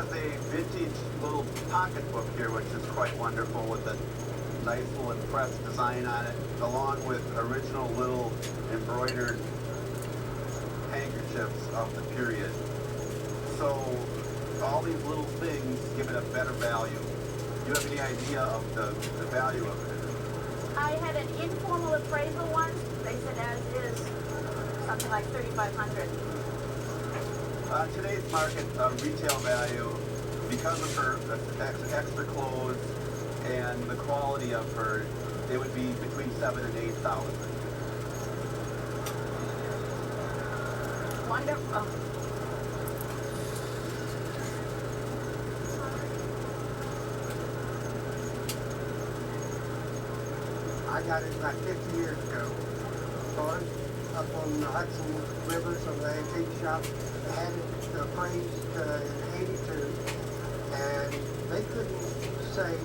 has a vintage little pocketbook here, which is quite wonderful, with a nice little impressed design on it, along with original little embroidered handkerchiefs of the period. So all these little things give it a better value. Do you have any idea of the value of it? I had an informal appraisal once. They said as is something like $3,500. Today's market retail value, because of her extra clothes and the quality of her, it would be between $7,000 and $8,000. Wonderful. I got it about 50 years ago. Started up on the Hudson River, some of the antique shop. They had it appraised in '82, and they couldn't say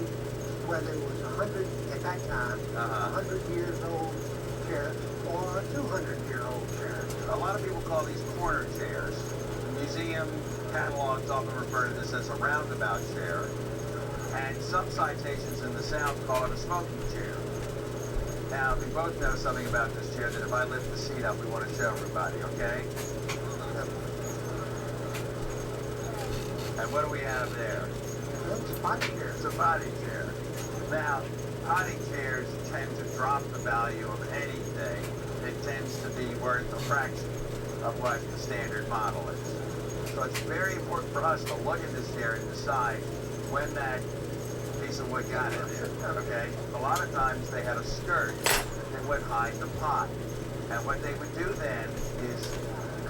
whether it was 100 at that time, 100 years old chair or a 200-year-old chair. A lot of people call these corner chairs. Museum catalogs often refer to this as a roundabout chair, and some citations in the South call it a smoking chair. Now, we both know something about this chair that if I lift the seat up, we want to show everybody, okay? And what do we have there? It's a potty chair. It's a potty chair. Now, potty chairs tend to drop the value of anything. It tends to be worth a fraction of what the standard model is. So it's very important for us to look at this chair and decide when that piece of wood got in there, okay? A lot of times they had a skirt that would hide the pot. And what they would do then is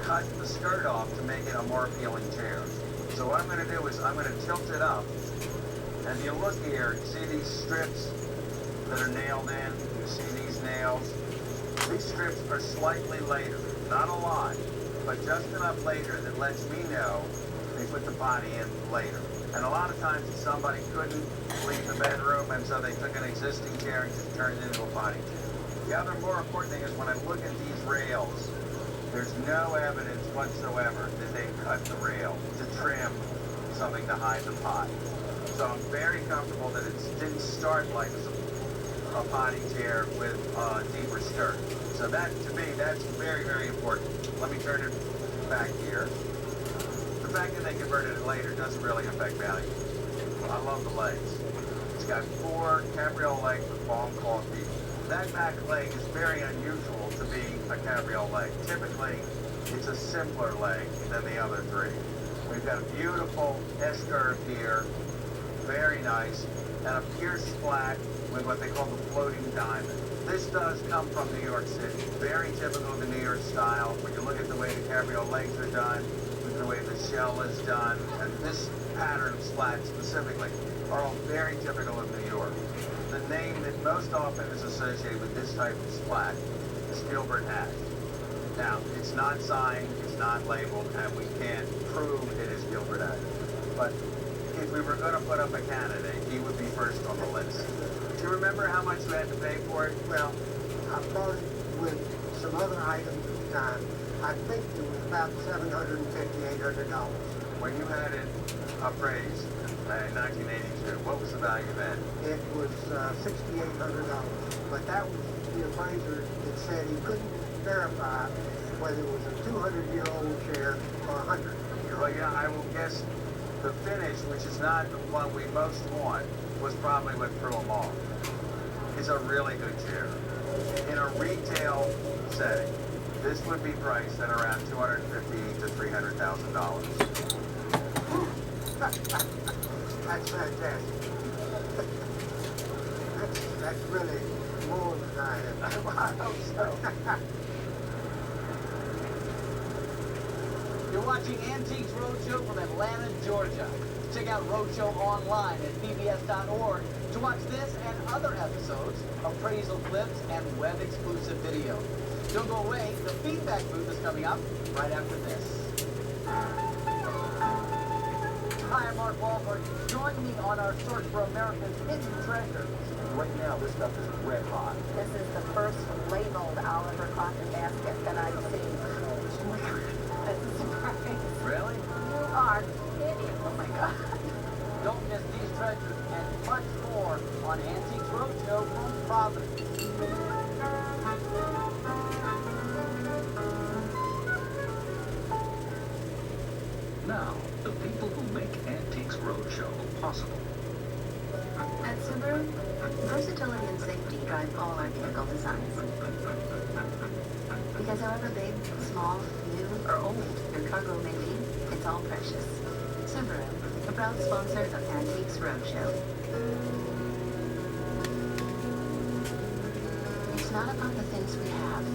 cut the skirt off to make it a more appealing chair. So what I'm going to do is I'm going to tilt it up. And if you look here, you see these strips that are nailed in? You see these nails? These strips are slightly later. Not a lot, but just enough later that lets me know they put the body in later. And a lot of times somebody couldn't leave the bedroom, and so they took an existing chair and just turned it into a potty chair. The other more important thing is when I look at these rails, there's no evidence whatsoever that they cut the rail to trim something to hide the pot. So I'm very comfortable that it didn't start like a potty chair with a deeper skirt. So that, to me, that's very, very important. Let me turn it back here. The fact that they converted it later doesn't really affect value. I love the legs. It's got 4 cabriole legs with long claw feet. That back leg is very unusual to be a cabriole leg. Typically, it's a simpler leg than the other 3. We've got a beautiful S-curve here, very nice, and a pierced flat with what they call the floating diamond. This does come from New York City. Very typical of the New York style. When you look at the way the cabriole legs are done, the way the shell is done, and this pattern of splat specifically, are all very typical of New York. The name that most often is associated with this type of splat is Gilbert Hatch. Now, it's not signed, it's not labeled, and we can't prove it is Gilbert Hatch. But if we were going to put up a candidate, he would be first on the list. Do you remember how much you had to pay for it? Well, I bought it with some other items at the time. I think it was about $750, $800. When you had it appraised in 1982, what was the value then? It was $6,800. But that was the appraiser that said he couldn't verify whether it was a 200-year-old chair or a 100-year-old. Well, yeah, I will guess the finish, which is not the one we most want, was probably what threw them off. It's a really good chair. In a retail setting, this would be priced at around $250,000 to $300,000. That's fantastic. That's really more than I have. I hope so. You're watching Antiques Roadshow from Atlanta, Georgia. Check out Roadshow online at pbs.org to watch this and other episodes, appraisal clips, and web-exclusive videos. Don't go away. The feedback booth is coming up right after this. Hi, I'm Mark Wahlberg. Join me on our search for America's hidden treasures. Right now, this stuff is red hot. This is the first labeled Oliver cotton basket that I've seen. That's a surprise. Really? You are kidding. Oh my God. Now, the people who make Antiques Roadshow possible. At Subaru, versatility and safety drive all our vehicle designs. Because however big, small, new, or old your cargo may be, it's all precious. Subaru, a proud sponsor of Antiques Roadshow. It's not about the things we have,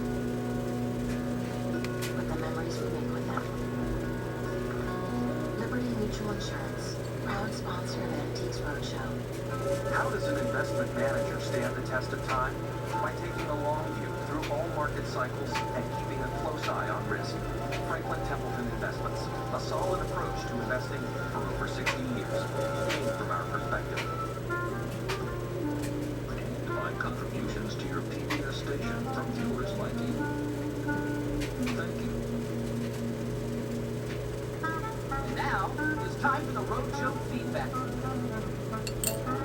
but the memories we make with them. Liberty Mutual Insurance, proud sponsor of Antiques Roadshow. How does an investment manager stand the test of time? By taking a long view through all market cycles and keeping a close eye on risk. Franklin Templeton Investments, a solid approach to investing for over 60 years, gained from our perspective. And by contributions to your PBS station from viewers like you. Thank you. Now, it's time for the Roadshow feedback.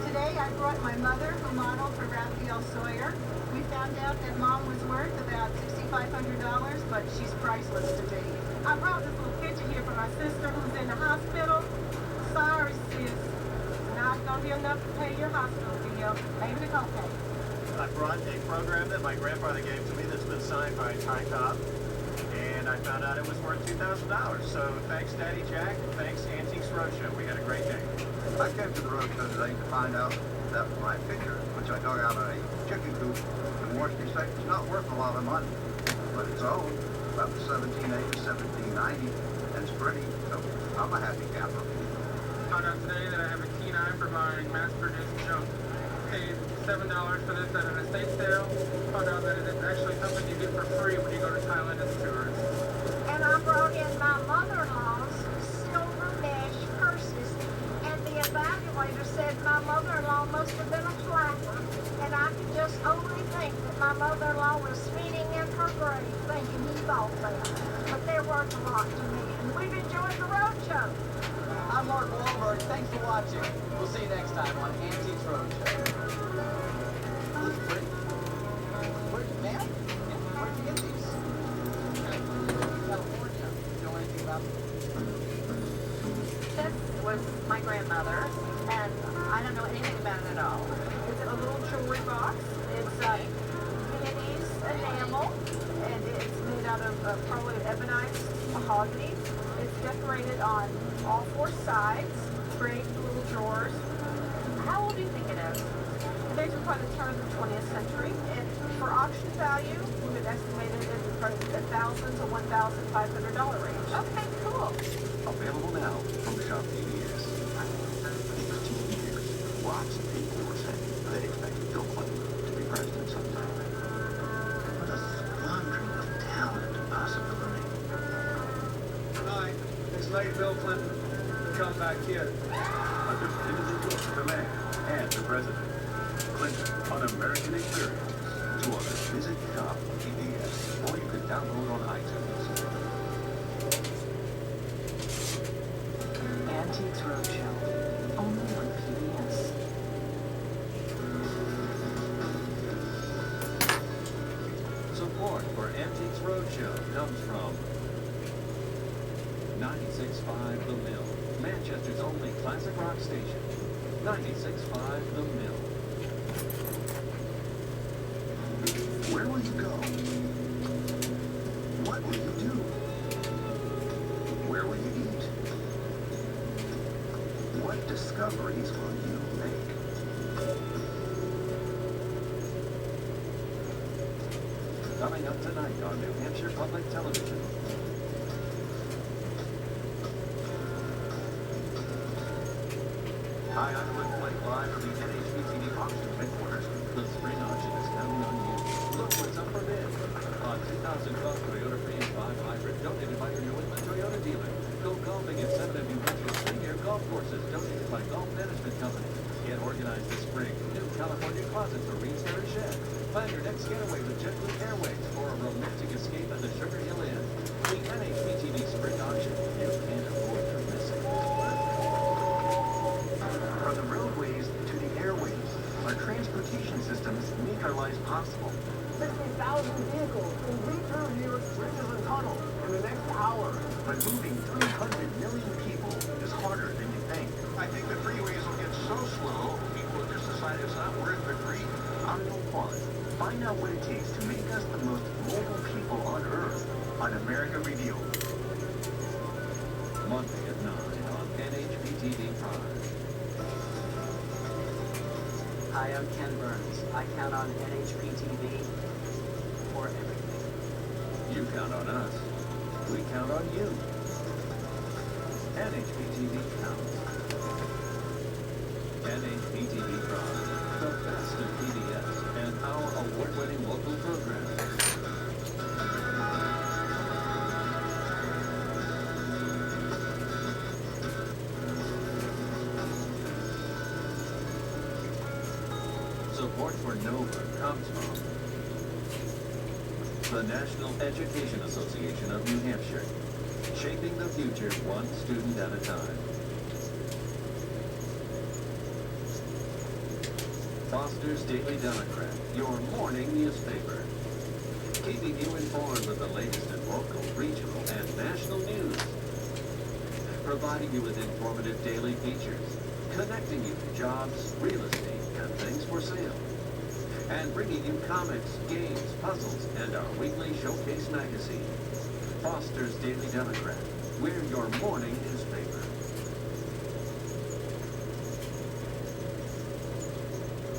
Today I brought my mother, who modeled for Raphael Sawyer. We found out that Mom was worth about $6,500, but she's priceless to me. I brought this little picture here for my sister who's in the hospital. Sorry, sis. Not gonna be enough to pay your hospital bill. Maybe the copay. I brought a program that my grandfather gave to me that's been signed by Ty Cobb, and I found out it was worth $2,000. So thanks, Daddy Jack, and thanks, Antiques Roadshow. We had a great day. I came to the roadshow today to find out that my picture, which I dug out of a chicken coop in Washington State, is not worth a lot of money, but it's old, about 1780, 1790, and it's pretty, so I'm a happy camper. Found out today that I have a keen eye for buying mass-produced junk. Paid $7 for this at an estate sale. Found out that it's actually something you get for free when you go to Thailand as a tourist. And I brought in my mother-in-law's silver mesh purses, and the evaluator said my mother-in-law must have been a flapper, and I could just only think that my mother-in-law was spinning in her grave thinking he bought them. But they're worth a lot to me, and we've enjoyed the roadshow. I'm Mark Wahlberg. Thanks for watching. We'll see you next time on Antiques Roadshow. Looks pretty. Where'd you, ma'am? Yeah, where'd you get these? California. You know anything about them? This was my grandmother, and I don't know anything about it at all. It's a little jewelry box. It's Viennese enamel, and it's made out of probably ebonite mahogany. It's decorated on all four sides, great little drawers. How old do you think it is? These are probably the turn of the 20th century. And for auction value, we would estimate it in probably the $1,000 to $1,500 range. Okay, cool. Available now from Shop PBS. 16 years. Lots of people were saying they expected Bill Clinton to be president sometime. What a squandering of talent and possibility. Tonight, it's late Bill Clinton. Come back here. A definitive look at the man and the president. Clinton, an American experience. To order, visit Shop PBS, or you can download on iTunes. Antiques Roadshow, only on PBS. Support for Antiques Roadshow comes from 96.5 The Mill, Manchester's only classic rock station. 96.5 The Mill. Where will you go? What will you do? Where will you eat? What discoveries will you make? Coming up tonight on New Hampshire Public Television. Hi, I'm Clint Blake, live from the NHPTV auction headquarters. The spring auction is counting on you. Look what's up for bid. On 2012 Toyota Prius 5 Hybrid, donated by your New England Toyota dealer. Go golfing at 7 of New Hampshire's premier golf courses, donated by Golf Management Company. Get organized this spring. New California closets for Reed's Ferry Shed. Plan your next getaway with JetBlue Airways or a romantic escape at the Sugar Hill Inn. The NHPTV Spring Auction. You can't afford to miss it. From the roadways to the airways, our transportation systems make our lives possible. 60,000 vehicles will be through New York's bridges and tunnels in the next hour. But moving 300 million people is harder than you think. I think the freeways will get so slow, people will just decide it's not worth the grief. I'm Bill Quan. Find out what it takes to make us the most mobile people on Earth on America Revealed. Monday at 9 on NHPTV Prime. Hi, I'm Ken Burns. I count on NHPTV for everything. You count on us. We count on you. NHPTV counts. NHPTV Prime, the best of PBS and our award-winning local programs. Support for NOVA comes from the National Education Association of New Hampshire, shaping the future one student at a time. Foster's Daily Democrat, your morning newspaper, keeping you informed with the latest in local, regional, and national news, providing you with informative daily features, connecting you to jobs, real estate, and things for sale, and bringing you comics, games, puzzles, and our weekly showcase magazine. Foster's Daily Democrat, we're your morning newspaper.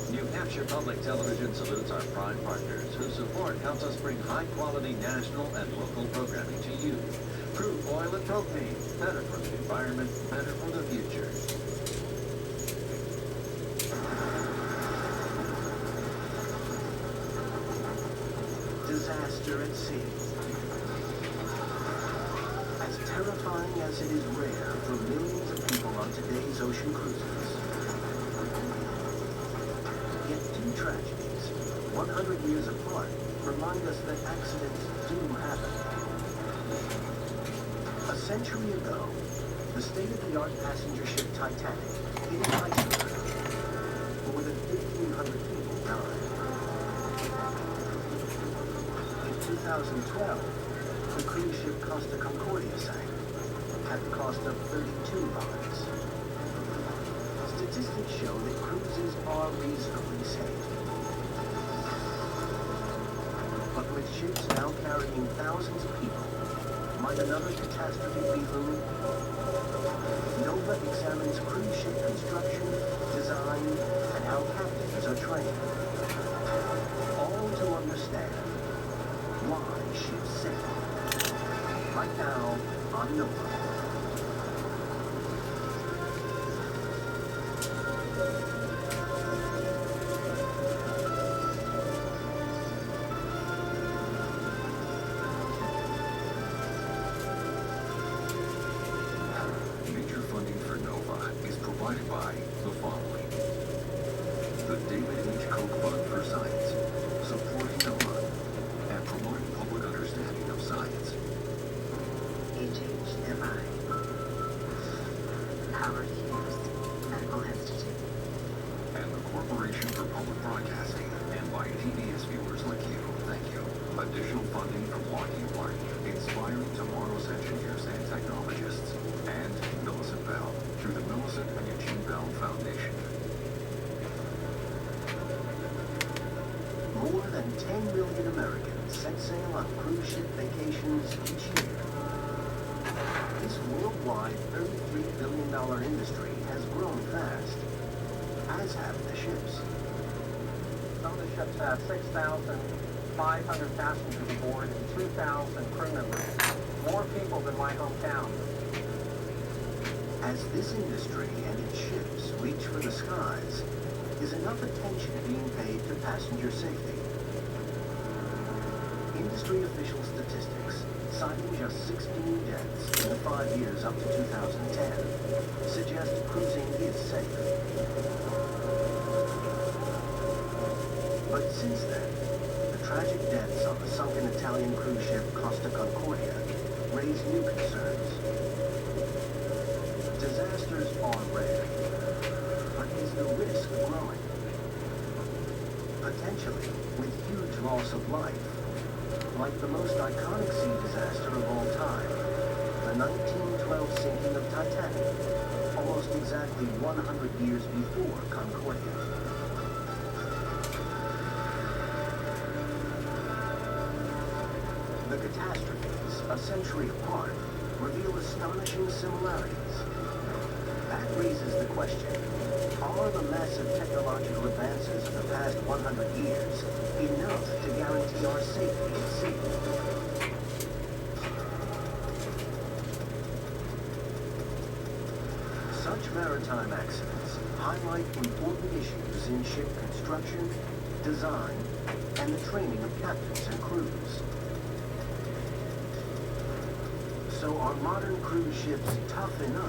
New Hampshire Public Television salutes our prime partners whose support helps us bring high-quality national and local programming to you. Crude oil and propane, better for the environment, better for the future. Disaster at sea. As terrifying as it is rare for millions of people on today's ocean cruises, yet two tragedies, 100 years apart, remind us that accidents do happen. A century ago, the state-of-the-art passenger ship Titanic hit an iceberg. More than 1,500 people died. In 2012, the cruise ship Costa Concordia sank at the cost of 32 lives. Statistics show that cruises are reasonably safe. But with ships now carrying thousands of people, might another catastrophe be looming? NOVA examines cruise ship construction, design, and how captains are trained. All to understand why ships sink. Right now on NOVA. Major funding for NOVA is provided by the following. The David H. Koch Fund for Science, supporting NOVA and promoting public understanding of science. HHMI. Howard Hughes Medical Institute. And the Corporation for Public Broadcasting, and by PBS viewers like you, thank you. Additional funding from Lockheed Martin, inspiring tomorrow's engineers and technologists. And Millicent Bell, through the Millicent and Eugene Bell Foundation. More than 10 million Americans set sail on cruise ship vacations each year. This worldwide $33 billion industry has grown fast, as have the ships. Some of the ships have 6,500 passengers aboard and 2,000 crew members. More people than my hometown. As this industry and its ships reach for the skies, is enough attention being paid to passenger safety? Industry official statistics, citing just 16 deaths in the 5 years up to 2010, suggest cruising is safe. But since then, the tragic deaths on the sunken Italian cruise ship Costa Concordia raise new concerns. Disasters are rare, but is the risk growing? Potentially, with huge loss of life, like the most iconic sea disaster of all time, the the 1912 sinking of Titanic, almost exactly 100 years before Concordia. The catastrophes, a century apart, reveal astonishing similarities. That raises the question, are the massive technological advances of the past 100 years enough to guarantee our safety at sea? Such maritime accidents highlight important issues in ship construction, design, and the training of captains and crews. So are modern cruise ships tough enough